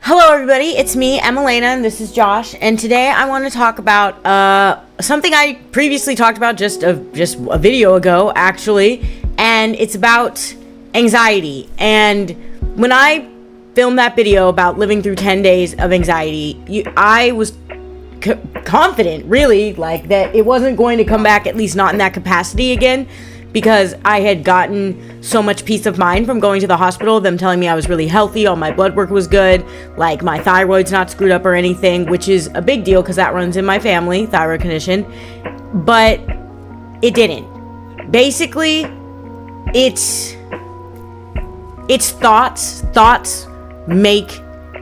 Hello everybody, it's me, Emelena, and this is Josh, and today I want to talk about something I previously talked about just a video ago, actually, and it's about anxiety. And when I filmed that video about living through 10 days of anxiety, I was confident, really, like, that it wasn't going to come back, at least not in that capacity again, because I had gotten so much peace of mind from going to the hospital, them telling me I was really healthy, all my blood work was good, like my thyroid's not screwed up or anything, which is a big deal because that runs in my family, thyroid condition, but it didn't. Basically, it's thoughts make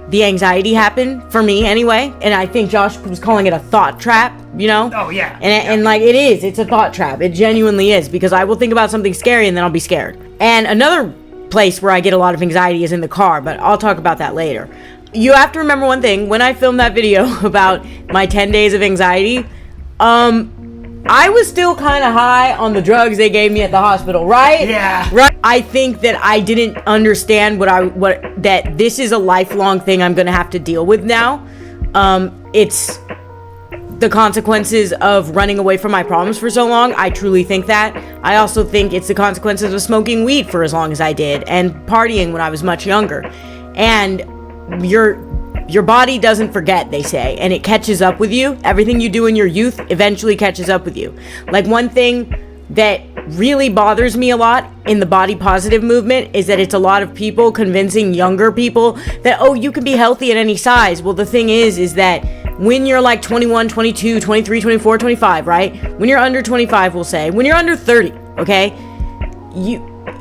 the anxiety happen, for me anyway, and I think Josh was calling it a thought trap, you know? Oh, yeah. And like, it's a thought trap. It genuinely is, because I will think about something scary and then I'll be scared. And another place where I get a lot of anxiety is in the car, but I'll talk about that later. You have to remember one thing. When I filmed that video about my 10 days of anxiety, I was still kind of high on the drugs they gave me at the hospital, right? Yeah. Right. I think that I didn't understand that this is a lifelong thing I'm going to have to deal with now. It's the consequences of running away from my problems for so long. I truly think that. I also think it's the consequences of smoking weed for as long as I did and partying when I was much younger. And your body doesn't forget, they say, and it catches up with you. Everything you do in your youth eventually catches up with you. Like, one thing that really bothers me a lot in the body positive movement is that it's a lot of people convincing younger people that, oh, you can be healthy at any size. Well, the thing is that when you're like 21, 22, 23, 24, 25, right? When you're under 25, we'll say, when you're under 30, okay?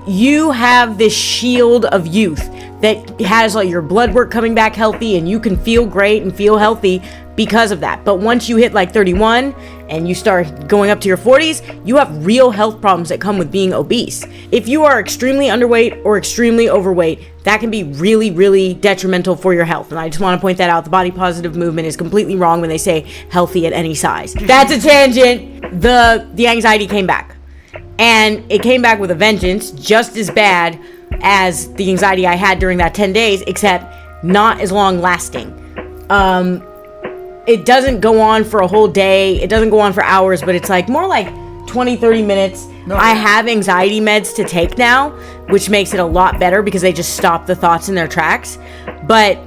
You have this shield of youth that has all your blood work coming back healthy, and you can feel great and feel healthy because of that. But once you hit like 31 and you start going up to your 40s, you have real health problems that come with being obese. If you are extremely underweight or extremely overweight, that can be really, really detrimental for your health. And I just want to point that out. The body positive movement is completely wrong when they say healthy at any size. That's a tangent. The anxiety came back. And it came back with a vengeance, just as bad as the anxiety I had during that 10 days, except not as long lasting. It doesn't go on for a whole day. It doesn't go on for hours, but it's like more like 20, 30 minutes. No. I have anxiety meds to take now, which makes it a lot better because they just stop the thoughts in their tracks. But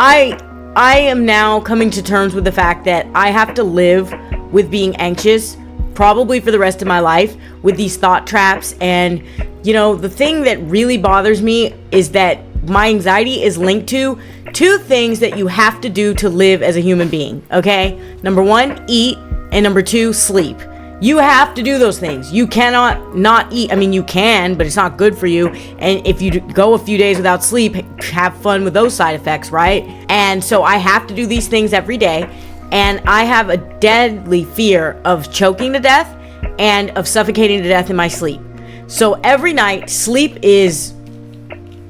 I am now coming to terms with the fact that I have to live with being anxious probably for the rest of my life with these thought traps. And, you know, the thing that really bothers me is that my anxiety is linked to two things that you have to do to live as a human being, okay? Number one, eat, and number two, sleep. You have to do those things. You cannot not eat. I mean, you can, but it's not good for you. And if you go a few days without sleep, have fun with those side effects, right? And so I have to do these things every day. And I have a deadly fear of choking to death and of suffocating to death in my sleep. So every night, sleep is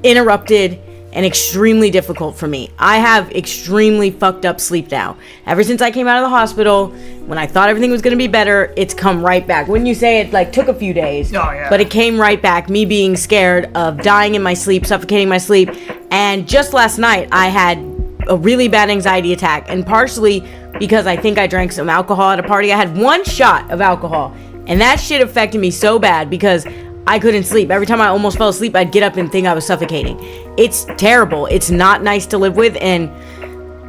interrupted and extremely difficult for me. I have extremely fucked up sleep now. Ever since I came out of the hospital, when I thought everything was going to be better, it's come right back. Wouldn't you say it like took a few days? Oh, yeah. But it came right back, me being scared of dying in my sleep, suffocating my sleep. And just last night, I had a really bad anxiety attack, and partially because I think I drank some alcohol at a party. I had one shot of alcohol, and that shit affected me so bad because I couldn't sleep. Every time I almost fell asleep, I'd get up and think I was suffocating. It's terrible. It's not nice to live with, and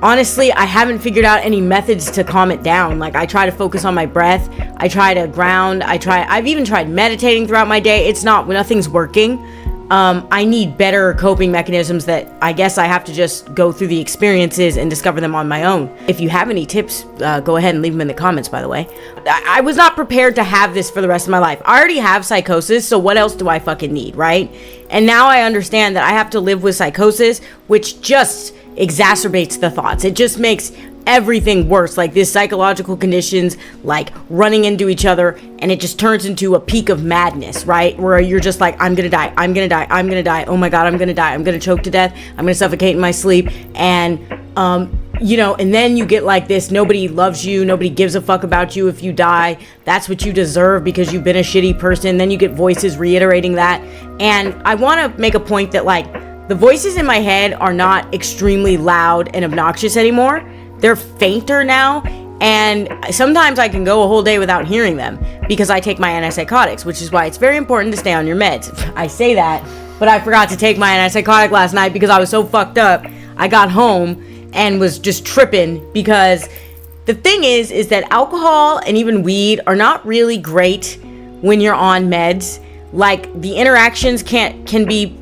honestly, I haven't figured out any methods to calm it down. Like, I try to focus on my breath. I try to ground. I've even tried meditating throughout my day. Nothing's working. I need better coping mechanisms that I guess I have to just go through the experiences and discover them on my own. If you have any tips, go ahead and leave them in the comments, by the way. I was not prepared to have this for the rest of my life. I already have psychosis, so what else do I fucking need, right? And now I understand that I have to live with psychosis, which just exacerbates the thoughts. It just makes everything worse, like this psychological conditions, like running into each other, and it just turns into a peak of madness, right? Where you're just like, I'm gonna die, I'm gonna die, I'm gonna die, oh my god, I'm gonna die, I'm gonna choke to death, I'm gonna suffocate in my sleep. And you know, and then you get like this, nobody loves you, nobody gives a fuck about you if you die, that's what you deserve because you've been a shitty person. Then you get voices reiterating that. And I want to make a point that, like, the voices in my head are not extremely loud and obnoxious anymore. They're fainter now, and sometimes I can go a whole day without hearing them because I take my antipsychotics, which is why it's very important to stay on your meds. I say that, but I forgot to take my antipsychotic last night because I was so fucked up. I got home and was just tripping because the thing is that alcohol and even weed are not really great when you're on meds. Like, the interactions can be,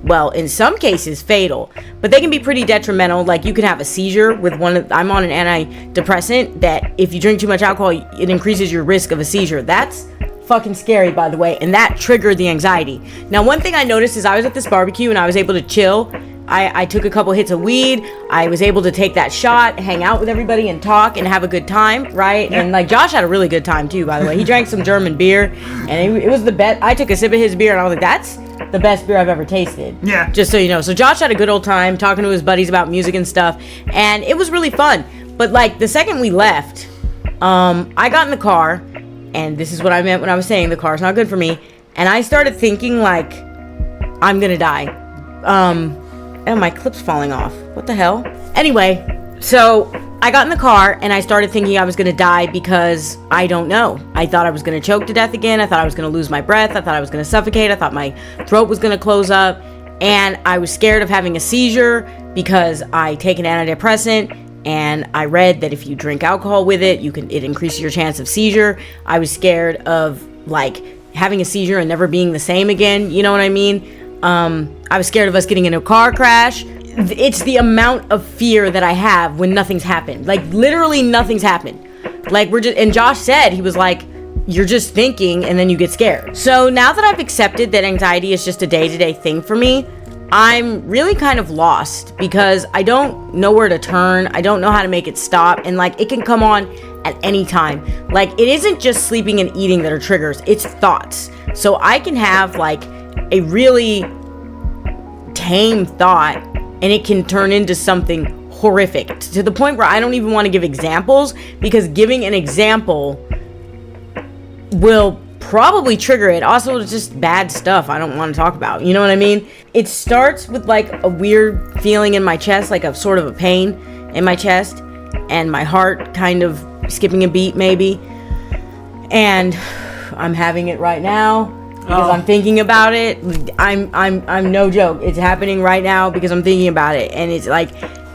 well, in some cases fatal, but they can be pretty detrimental. Like, you can have a seizure with I'm on an antidepressant that if you drink too much alcohol, it increases your risk of a seizure. That's fucking scary, by the way, and that triggered the anxiety. Now, one thing I noticed is I was at this barbecue and I was able to chill. I took a couple hits of weed. I was able to take that shot, hang out with everybody and talk and have a good time, right? Yeah. And like, Josh had a really good time too, by the way. He drank some German beer and it was the best. I took a sip of his beer and I was like, that's the best beer I've ever tasted. Yeah. Just so you know. So Josh had a good old time talking to his buddies about music and stuff, and it was really fun. But like, the second we left, I got in the car, and this is what I meant when I was saying the car's not good for me, and I started thinking like, I'm gonna die. Oh, my clip's falling off. What the hell? Anyway, so I got in the car and I started thinking I was going to die because I don't know. I thought I was going to choke to death again. I thought I was going to lose my breath. I thought I was going to suffocate. I thought my throat was going to close up. And I was scared of having a seizure because I take an antidepressant. And I read that if you drink alcohol with it, it increases your chance of seizure. I was scared of like having a seizure and never being the same again. You know what I mean? I was scared of us getting in a car crash. It's the amount of fear that I have when nothing's happened. Like, literally nothing's happened. Like, and Josh said, he was like, you're just thinking and then you get scared. So now that I've accepted that anxiety is just a day-to-day thing for me, I'm really kind of lost because I don't know where to turn. I don't know how to make it stop. And like, it can come on at any time. Like, it isn't just sleeping and eating that are triggers. It's thoughts. So I can have like a really tame thought and it can turn into something horrific to the point where I don't even want to give examples, because giving an example will probably trigger it. Also, it's just bad stuff I don't want to talk about. You know what I mean? It starts with like a weird feeling in my chest, like a sort of a pain in my chest, and my heart kind of skipping a beat maybe. And I'm having it right now because I'm thinking about it. I'm no joke. It's happening right now because I'm thinking about it, and it's like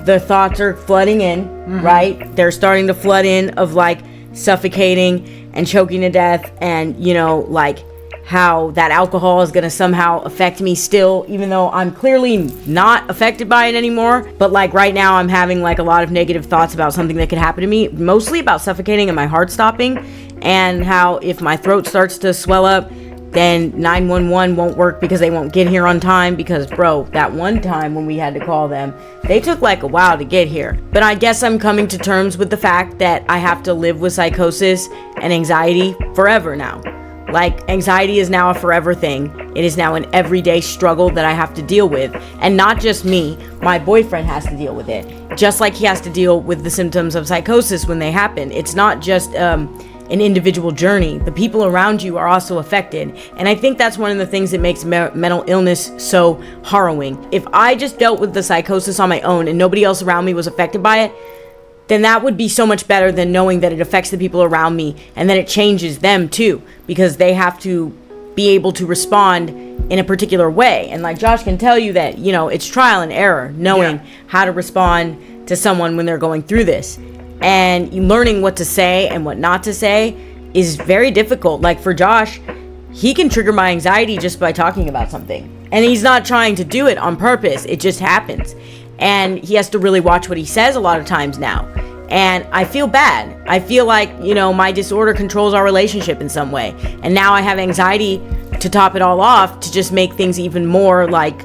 the thoughts are flooding in, right? They're starting to flood in of like suffocating and choking to death, and you know, like how that alcohol is gonna somehow affect me still, even though I'm clearly not affected by it anymore. But like right now I'm having like a lot of negative thoughts about something that could happen to me, mostly about suffocating and my heart stopping, and how if my throat starts to swell up, then 911 won't work because they won't get here on time, because bro, that one time when we had to call them, they took like a while to get here. But I guess I'm coming to terms with the fact that I have to live with psychosis and anxiety forever now. Like, anxiety is now a forever thing. It is now an everyday struggle that I have to deal with. And not just me, my boyfriend has to deal with it. Just like he has to deal with the symptoms of psychosis when they happen. It's not just an individual journey. The people around you are also affected. And I think that's one of the things that makes mental illness so harrowing. If I just dealt with the psychosis on my own and nobody else around me was affected by it, then that would be so much better than knowing that it affects the people around me and then it changes them too, because they have to be able to respond in a particular way. And like Josh can tell you that, you know, it's trial and error knowing how to respond to someone when they're going through this. And learning what to say and what not to say is very difficult. Like for Josh, he can trigger my anxiety just by talking about something. And he's not trying to do it on purpose. It just happens. And he has to really watch what he says a lot of times now. And I feel bad. I feel like, you know, my disorder controls our relationship in some way. And now I have anxiety to top it all off, to just make things even more like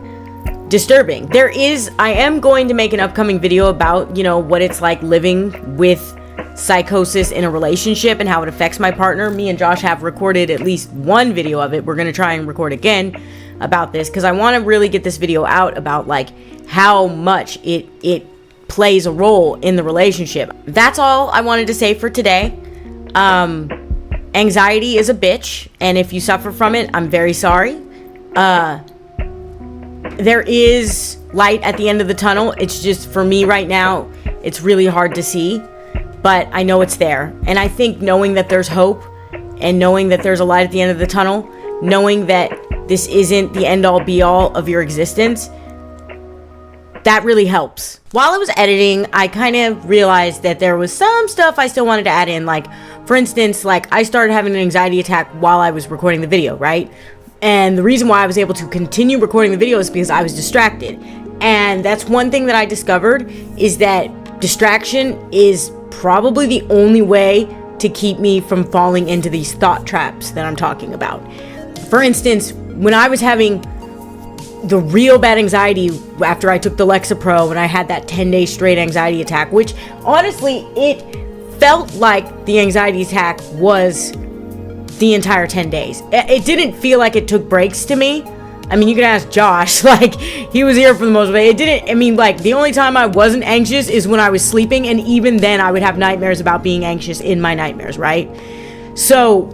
disturbing. I am going to make an upcoming video about, you know, what it's like living with psychosis in a relationship and how it affects my partner. Me and Josh have recorded at least one video of it. We're going to try and record again about this, because I want to really get this video out about like how much it plays a role in the relationship. That's all I wanted to say for today. Anxiety is a bitch, and if you suffer from it, I'm very sorry. There is light at the end of the tunnel. It's just, for me right now, it's really hard to see, but I know it's there. And I think knowing that there's hope and knowing that there's a light at the end of the tunnel, knowing that this isn't the end all be all of your existence, that really helps. While I was editing, I kind of realized that there was some stuff I still wanted to add in. Like, for instance, like I started having an anxiety attack while I was recording the video, right? And the reason why I was able to continue recording the video is because I was distracted. And that's one thing that I discovered, is that distraction is probably the only way to keep me from falling into these thought traps that I'm talking about. For instance, when I was having the real bad anxiety after I took the Lexapro and I had that 10-day straight anxiety attack, which honestly, it felt like the anxiety attack was the entire 10 days. It didn't feel like it took breaks to me. I mean, you can ask Josh, like, he was here for the most of it. It didn't, I mean, like, the only time I wasn't anxious is when I was sleeping, and even then I would have nightmares about being anxious in my nightmares, right? So,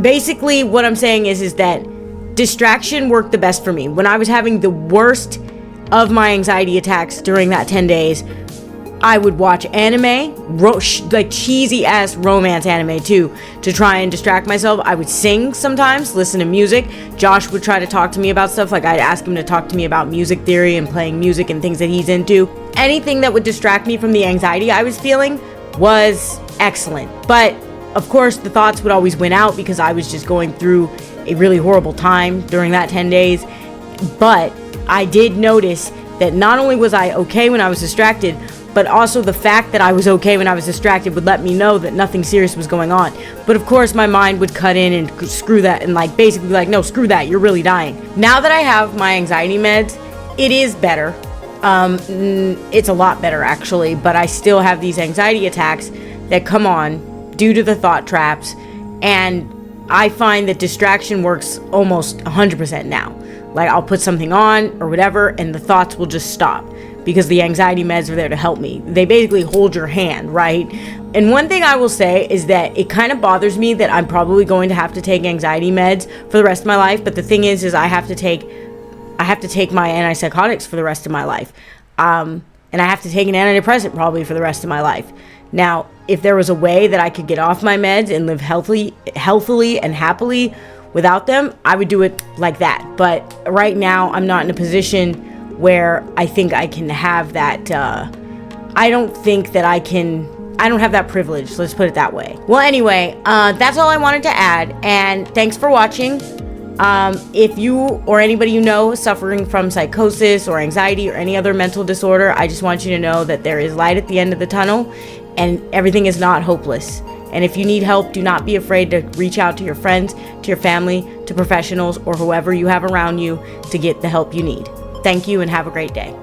basically, what I'm saying is that distraction worked the best for me. When I was having the worst of my anxiety attacks during that 10 days, I would watch anime, like cheesy ass romance anime too, to try and distract myself. I would sing sometimes, listen to music. Josh would try to talk to me about stuff, like I'd ask him to talk to me about music theory and playing music and things that he's into. Anything that would distract me from the anxiety I was feeling was excellent. But of course, the thoughts would always win out because I was just going through a really horrible time during that 10 days. But I did notice that not only was I okay when I was distracted, but also the fact that I was okay when I was distracted would let me know that nothing serious was going on. But of course, my mind would cut in and screw that, and like basically like, no, screw that, you're really dying. Now that I have my anxiety meds, it is better. It's a lot better actually, but I still have these anxiety attacks that come on due to the thought traps, and I find that distraction works almost 100% now. Like, I'll put something on or whatever, and the thoughts will just stop because the anxiety meds are there to help me. They basically hold your hand, right? And one thing I will say is that it kind of bothers me that I'm probably going to have to take anxiety meds for the rest of my life. But the thing is I have to take my antipsychotics for the rest of my life. And I have to take an antidepressant probably for the rest of my life. Now, if there was a way that I could get off my meds and live healthily and happily without them, I would do it like that. But right now, I'm not in a position where I think I can have that. I don't have that privilege. Let's put it that way. Well, anyway, that's all I wanted to add. And thanks for watching. If you or anybody you know is suffering from psychosis or anxiety or any other mental disorder, I just want you to know that there is light at the end of the tunnel and everything is not hopeless. And if you need help, do not be afraid to reach out to your friends, to your family, to professionals, or whoever you have around you to get the help you need. Thank you and have a great day.